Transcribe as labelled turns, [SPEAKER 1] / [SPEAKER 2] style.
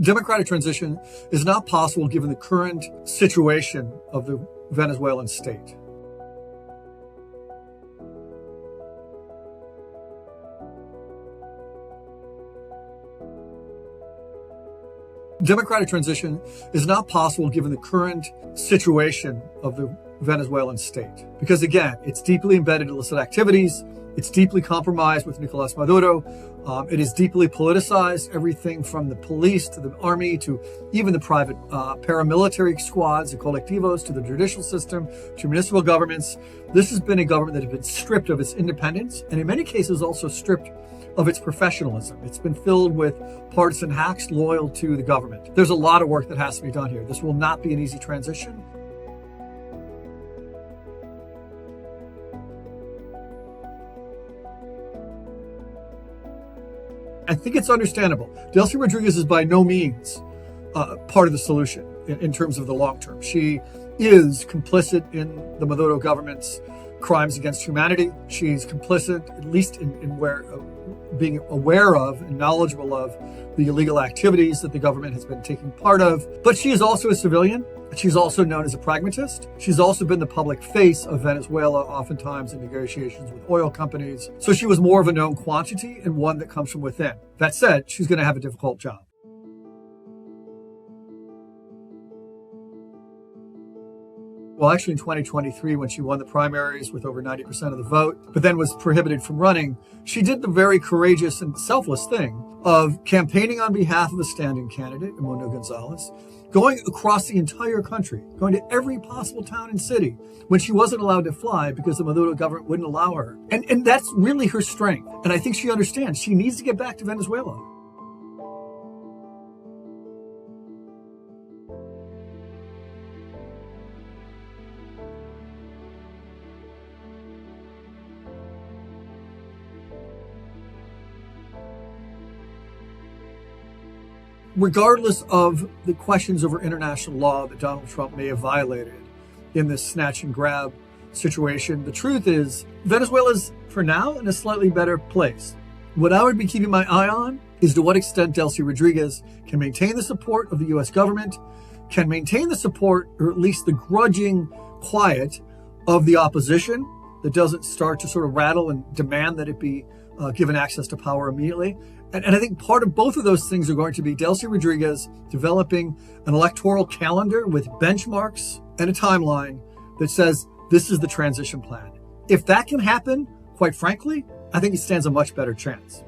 [SPEAKER 1] Democratic transition is not possible given the current situation of the Venezuelan state. Democratic transition is not possible given the current situation of the Venezuelan state. Because again, it's deeply embedded in illicit activities. It's deeply compromised with Nicolas Maduro. It is deeply politicized, everything from the police to the army to even the private paramilitary squads, the colectivos, to the judicial system, to municipal governments. This has been a government that has been stripped of its independence and in many cases also stripped of its professionalism. It's been filled with partisan hacks loyal to the government. There's a lot of work that has to be done here. This will not be an easy transition. I think it's understandable. Delcy Rodriguez is by no means part of the solution in terms of the long term. She is complicit in the Maduro government's crimes against humanity. She's complicit, at least in where being aware of and knowledgeable of the illegal activities that the government has been taking part of. But she is also a civilian. She's also known as a pragmatist. She's also been the public face of Venezuela, oftentimes in negotiations with oil companies. So she was more of a known quantity and one that comes from within. That said, she's going to have a difficult job. Well, actually in 2023, when she won the primaries with over 90% of the vote, but then was prohibited from running, she did the very courageous and selfless thing of campaigning on behalf of a standing candidate, Edmundo Gonzalez, going across the entire country, going to every possible town and city when she wasn't allowed to fly because the Maduro government wouldn't allow her. And that's really her strength. And I think she understands she needs to get back to Venezuela. Regardless of the questions over international law that Donald Trump may have violated in this snatch and grab situation, the truth is Venezuela's, for now, in a slightly better place. What I would be keeping my eye on is to what extent Delcy Rodriguez can maintain the support of the U.S. government, can maintain the support, or at least the grudging quiet of the opposition that doesn't start to sort of rattle and demand that it be given access to power immediately. And I think part of both of those things are going to be Delcy Rodriguez developing an electoral calendar with benchmarks and a timeline that says this is the transition plan. If that can happen, quite frankly, I think it stands a much better chance.